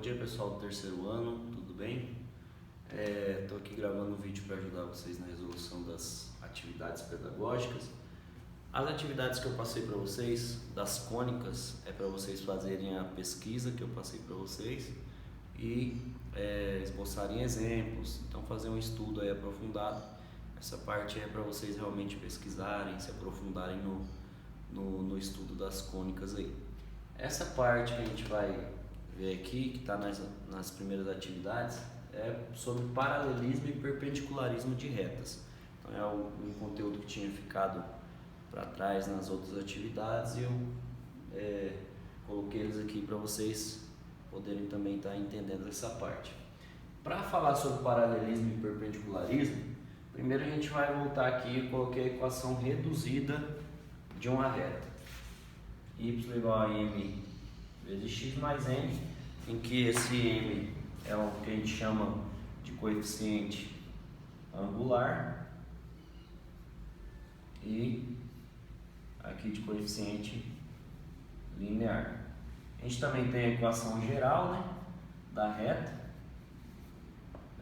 dia pessoal do terceiro ano, tudo bem? Estou aqui gravando um vídeo para ajudar vocês na resolução das atividades pedagógicas. As atividades que eu passei para vocês, das cônicas, é para vocês fazerem a pesquisa que eu passei para vocês e esboçarem exemplos, então fazer um estudo aí aprofundado. Essa parte é para vocês realmente pesquisarem, se aprofundarem no estudo das cônicas aí. Essa parte que a gente vai ver aqui, que está nas primeiras atividades, é sobre paralelismo e perpendicularismo de retas. Então é um conteúdo que tinha ficado para trás nas outras atividades e eu coloquei eles aqui para vocês poderem também estar entendendo essa parte. Para falar sobre paralelismo e perpendicularismo, primeiro a gente vai voltar aqui e coloquei a equação reduzida de uma reta. Y igual a m vezes x mais n, em que esse m é o que a gente chama de coeficiente angular e aqui de coeficiente linear. A gente também tem a equação geral, né, da reta,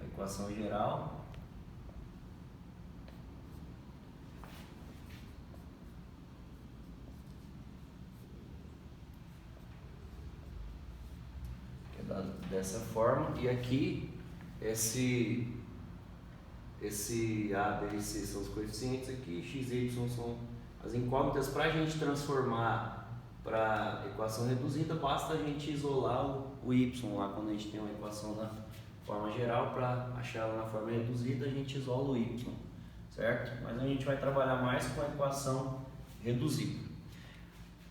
a equação geral. Dessa forma, e aqui esse A, B e C são os coeficientes aqui, x e y são as incógnitas. Para a gente transformar para equação reduzida, basta a gente isolar o y lá, quando a gente tem uma equação na forma geral. Para achar ela na forma reduzida, a gente isola o y, certo? Mas a gente vai trabalhar mais com a equação reduzida.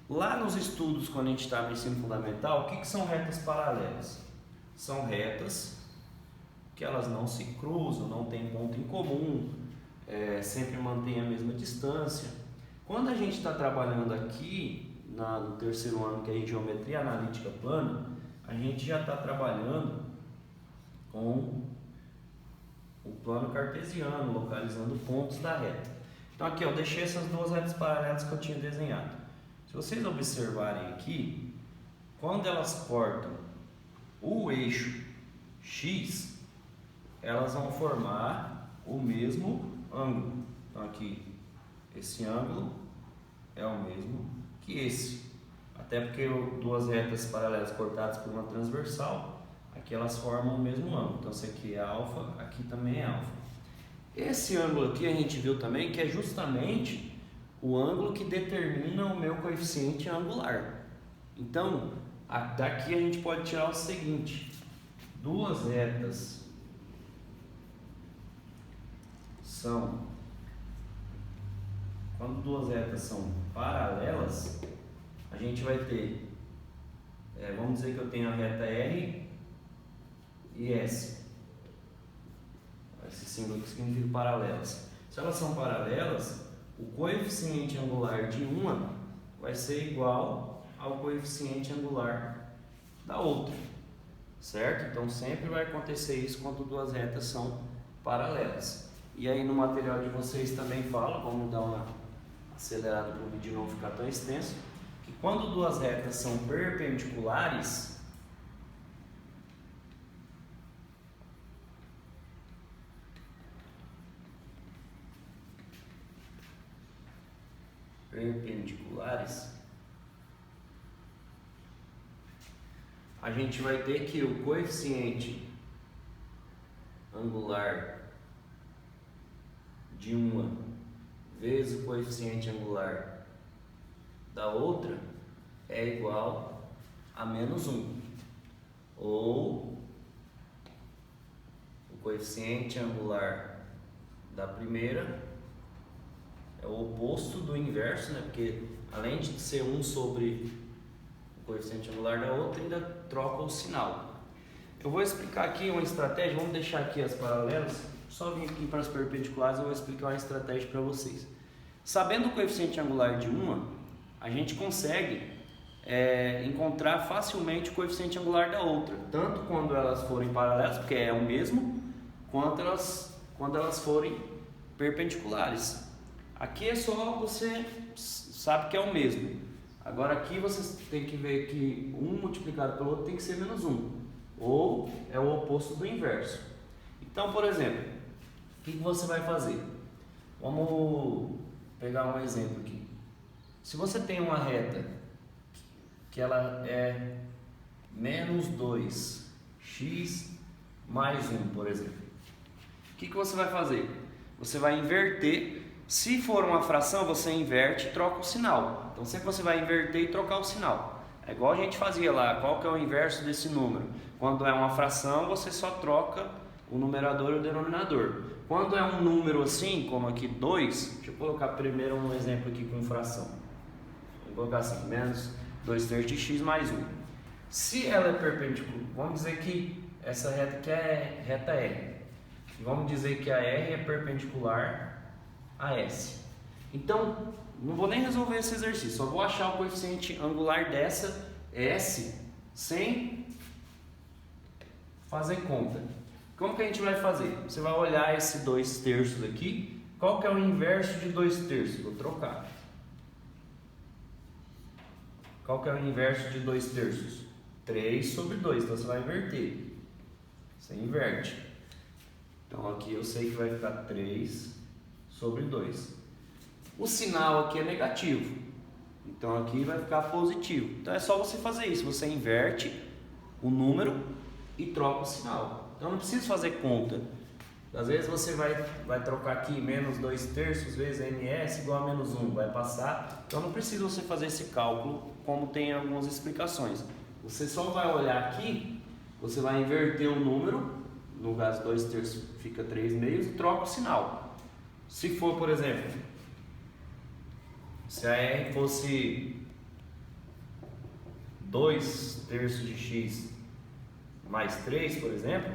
Lá nos estudos, quando a gente está no ensino fundamental, o que são retas paralelas? São retas que elas não se cruzam, não tem ponto em comum, sempre mantém a mesma distância. Quando a gente está trabalhando aqui no terceiro ano, que é em geometria analítica plana, a gente já está trabalhando com o plano cartesiano, localizando pontos da reta. Então aqui eu deixei essas duas retas paralelas que eu tinha desenhado. Se vocês observarem aqui, quando elas cortam o eixo X, elas vão formar o mesmo ângulo. Então aqui, esse ângulo é o mesmo que esse. Até porque duas retas paralelas cortadas por uma transversal, aqui elas formam o mesmo ângulo. Então esse aqui é alfa, aqui também é alfa. Esse ângulo aqui a gente viu também que é justamente o ângulo que determina o meu coeficiente angular. Então, daqui a gente pode tirar o seguinte: duas retas quando duas retas são paralelas, a gente vai ter, vamos dizer que eu tenho a reta R e S. Esse símbolo aqui significa paralelas. Se elas são paralelas, o coeficiente angular de uma vai ser igual ao coeficiente angular da outra, certo? Então sempre vai acontecer isso quando duas retas são paralelas. E aí no material de vocês também fala, vamos dar uma acelerada para o vídeo não ficar tão extenso, que quando duas retas são perpendiculares, a gente vai ter que o coeficiente angular de uma vezes o coeficiente angular da outra é igual a menos 1, ou o coeficiente angular da primeira é o oposto do inverso, né? Porque além de ser 1 sobre o coeficiente angular da outra, ainda troca o sinal. Eu vou explicar aqui uma estratégia, vamos deixar aqui as paralelas, só vim aqui para as perpendiculares, eu vou explicar uma estratégia para vocês. Sabendo o coeficiente angular de uma, a gente consegue encontrar facilmente o coeficiente angular da outra, tanto quando elas forem paralelas, porque é o mesmo, quanto quando elas forem perpendiculares. Aqui é só você sabe que é o mesmo. Agora aqui você tem que ver que um multiplicado pelo outro tem que ser menos 1. Ou é o oposto do inverso. Então, por exemplo, o que você vai fazer? Vamos pegar um exemplo aqui. Se você tem uma reta que ela é menos 2x mais 1, por exemplo, o que você vai fazer? Você vai inverter. Se for uma fração, você inverte e troca o sinal. Então sempre você vai inverter e trocar o sinal. É igual a gente fazia lá. Qual que é o inverso desse número? Quando é uma fração, você só troca o numerador e o denominador. Quando é um número assim, como aqui 2, deixa eu colocar primeiro um exemplo aqui com fração. Vou colocar assim, menos 2/3 de x mais 1. Se ela é perpendicular, vamos dizer que essa reta aqui é reta R. Vamos dizer que a R é perpendicular a S. Então, não vou nem resolver esse exercício, só vou achar o coeficiente angular dessa S sem fazer conta. Como que a gente vai fazer? Você vai olhar esse 2/3 aqui. Qual que é o inverso de 2/3? Vou trocar. Qual que é o inverso de 2/3? 3/2. Então você vai inverter. Você inverte. Então aqui eu sei que vai ficar 3/2. O sinal aqui é negativo. Então aqui vai ficar positivo. Então é só você fazer isso. Você inverte o número e troca o sinal. Então não precisa fazer conta. Às vezes você vai trocar aqui menos 2/3 vezes ms igual a menos 1. Vai passar. Então não precisa você fazer esse cálculo como tem algumas explicações. Você só vai olhar aqui. Você vai inverter o número. No caso 2/3 fica 3/2 e troca o sinal. Se for, por exemplo, se a R fosse 2/3 de x mais 3, por exemplo,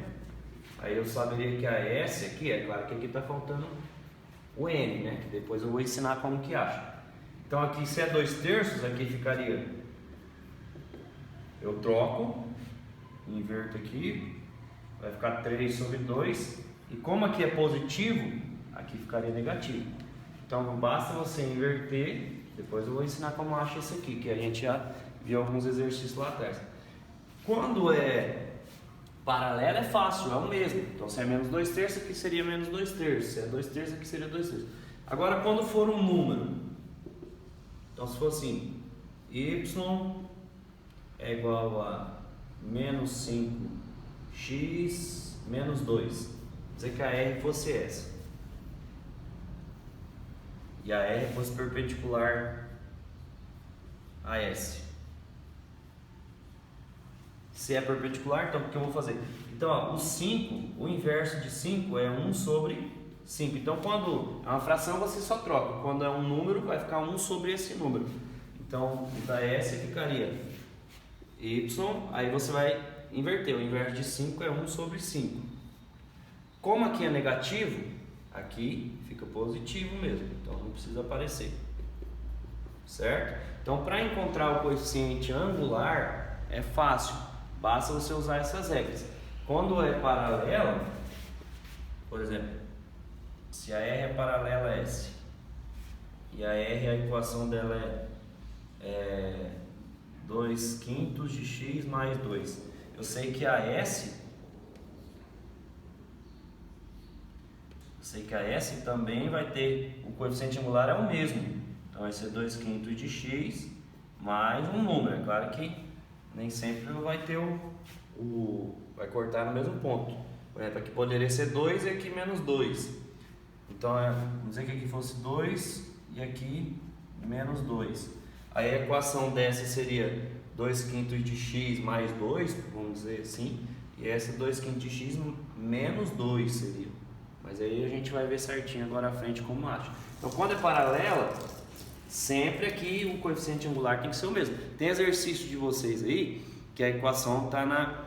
aí eu saberia que a S aqui, é claro que aqui está faltando o N, né? Que depois eu vou ensinar como que acha. Então aqui se é 2/3, aqui ficaria, eu troco, inverto aqui, vai ficar 3/2, e como aqui é positivo, aqui ficaria negativo. Então basta você inverter, depois eu vou ensinar como acha isso aqui, que a gente já viu alguns exercícios lá atrás. Quando é paralelo é fácil, é o mesmo. Então se é menos 2/3, aqui seria menos 2/3, se é 2/3, aqui seria 2/3. Agora quando for um número, então se for assim, y é igual a menos 5x menos 2, dizer que a R fosse essa e a R fosse perpendicular a S. Se é perpendicular, então o que eu vou fazer? Então ó, o 5, o inverso de 5 é 1/5. Então quando é uma fração você só troca, quando é um número vai ficar 1 sobre esse número. Então da S ficaria y, aí você vai inverter, o inverso de 5 é 1/5. Como aqui é negativo, aqui fica positivo mesmo, então não precisa aparecer, certo? Então para encontrar o coeficiente angular é fácil, basta você usar essas regras. Quando é paralela, por exemplo, se a R é paralela a S e a R, a equação dela é 2/5 de x mais 2, eu sei que a S também vai ter, o coeficiente angular é o mesmo, então vai ser 2/5 de x mais um número. É claro que nem sempre vai ter vai cortar no mesmo ponto. Por exemplo, aqui poderia ser 2 e aqui menos 2. Então, vamos dizer que aqui fosse 2 e aqui menos 2. Aí a equação dessa seria 2/5 de x mais 2, vamos dizer assim. E essa 2/5 de x menos 2 seria. Mas aí a gente vai ver certinho agora à frente como acha. Então, quando é paralela, sempre aqui o coeficiente angular tem que ser o mesmo. Tem exercício de vocês aí que a equação está na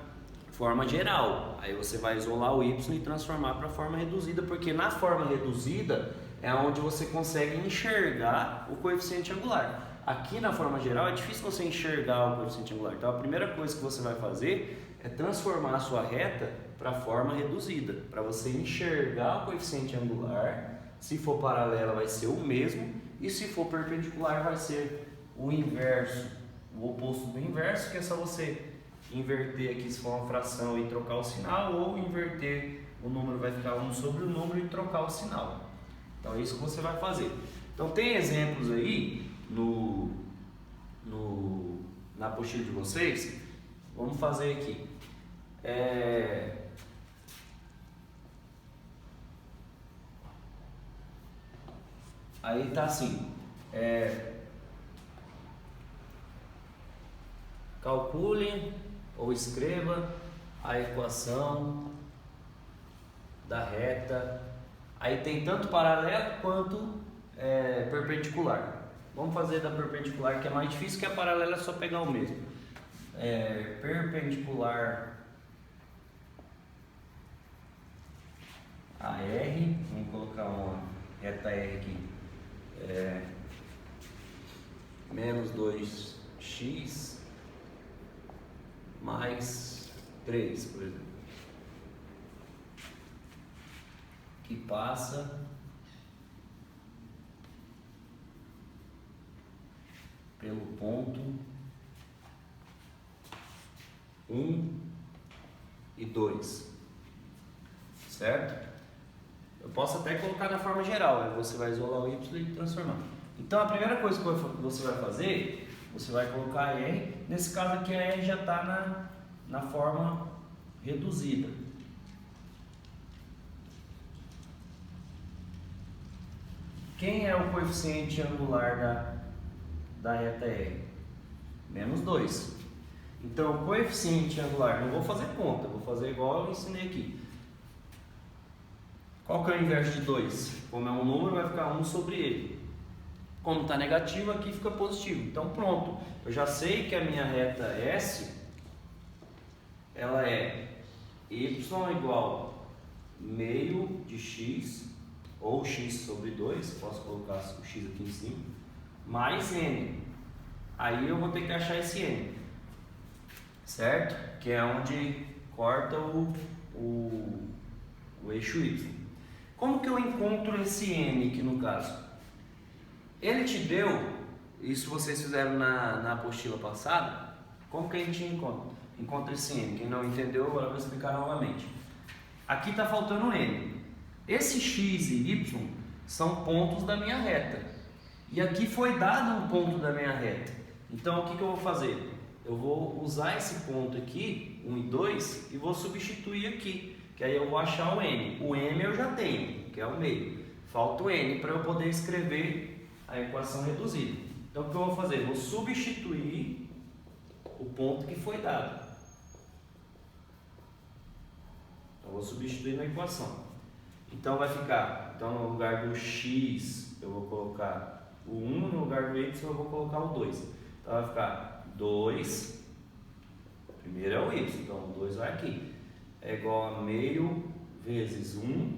forma geral. Aí você vai isolar o y e transformar para a forma reduzida, porque na forma reduzida é onde você consegue enxergar o coeficiente angular. Aqui na forma geral é difícil você enxergar o coeficiente angular. Então a primeira coisa que você vai fazer é transformar a sua reta para a forma reduzida, para você enxergar o coeficiente angular. Se for paralela vai ser o mesmo, e se for perpendicular vai ser o inverso, o oposto do inverso, que é só você inverter aqui se for uma fração e trocar o sinal, ou inverter o número, vai ficar 1 sobre o número e trocar o sinal. Então é isso que você vai fazer. Então tem exemplos aí na apostila de vocês. Vamos fazer aqui. Aí tá assim. Calcule ou escreva a equação da reta. Aí tem tanto paralela quanto perpendicular. Vamos fazer da perpendicular, que é mais difícil, que a paralela é só pegar o mesmo. Perpendicular a R, vamos colocar uma reta R aqui, menos 2x mais 3, por exemplo, que passa pelo ponto 1 e 2, certo? Eu posso até colocar na forma geral, aí você vai isolar o y e transformar. Então a primeira coisa que você vai fazer, você vai colocar a R, nesse caso aqui a R já está na forma reduzida. Quem é o coeficiente angular da reta R? Menos 2. Então, o coeficiente angular, não vou fazer conta, vou fazer igual eu ensinei aqui. Qual que é o inverso de 2? Como é um número, vai ficar 1 sobre ele. Como está negativo, aqui fica positivo. Então, pronto. Eu já sei que a minha reta S, ela é y igual meio de x, ou x sobre 2, posso colocar o x aqui em cima, mais n. Aí eu vou ter que achar esse n, certo? Que é onde corta o eixo y. Como que eu encontro esse n aqui no caso? Ele te deu, isso vocês fizeram na apostila passada, como que a gente encontra esse n? Quem não entendeu, agora eu vou explicar novamente. Aqui está faltando n. Esse x e y são pontos da minha reta. E aqui foi dado um ponto da minha reta. Então, o que eu vou fazer? Eu vou usar esse ponto aqui, 1 e 2, e vou substituir aqui. Que aí eu vou achar o n. O m eu já tenho, que é o meio. Falta o n para eu poder escrever a equação reduzida. Então, o que eu vou fazer? Vou substituir o ponto que foi dado. Então, vou substituir na equação. Então, vai ficar, no lugar do x, eu vou colocar o 1, no lugar do y, eu vou colocar o 2. Então, vai ficar 2, primeiro é o y, então o 2 vai aqui. É igual a meio vezes 1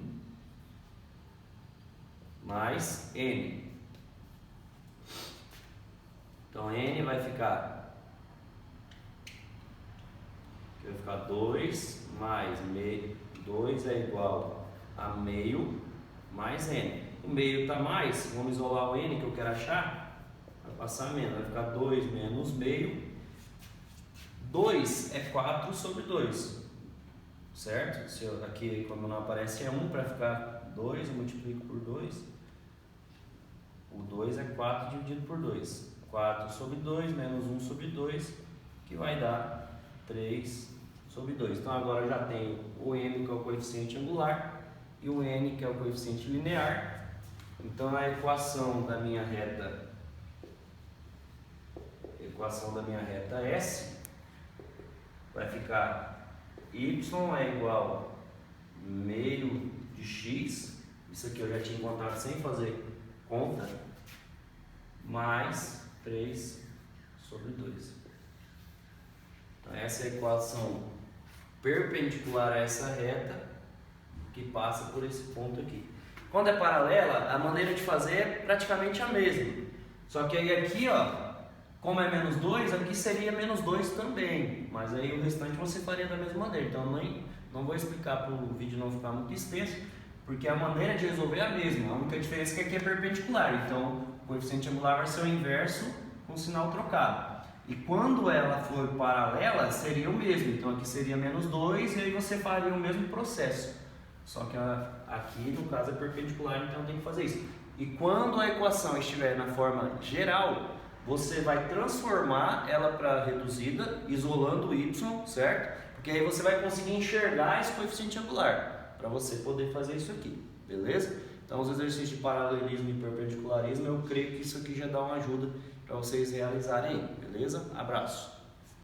mais n. Então, n vai ficar 2 mais meio. 2 é igual a meio mais n. O meio está mais, vamos isolar o n que eu quero achar, vai passar menos, vai ficar 2 menos meio. 2 é 4 sobre 2, certo? Se eu, aqui, como não aparece, é 1, para ficar 2, eu multiplico por 2. O 2 é 4 dividido por 2. 4 sobre 2 menos 1 sobre 2, que vai dar 3 sobre 2. Então agora eu já tenho o m, que é o coeficiente angular, e o n, que é o coeficiente linear. Então a equação da minha reta S vai ficar y é igual a meio de x, isso aqui eu já tinha encontrado sem fazer conta, mais 3 sobre 2. Então essa é a equação perpendicular a essa reta que passa por esse ponto aqui. Quando é paralela, a maneira de fazer é praticamente a mesma. Só que aí aqui, ó, como é menos 2, aqui seria menos 2 também. Mas aí o restante você faria da mesma maneira. Então não vou explicar para o vídeo não ficar muito extenso, porque a maneira de resolver é a mesma. A única diferença é que aqui é perpendicular. Então o coeficiente angular vai ser o inverso com o sinal trocado. E quando ela for paralela, seria o mesmo. Então aqui seria menos 2 e aí você faria o mesmo processo. Só que aqui no caso é perpendicular, então tem que fazer isso. E quando a equação estiver na forma geral, você vai transformar ela para reduzida, isolando o y, certo? Porque aí você vai conseguir enxergar esse coeficiente angular, para você poder fazer isso aqui, beleza? Então os exercícios de paralelismo e perpendicularismo, eu creio que isso aqui já dá uma ajuda para vocês realizarem aí, beleza? Abraço!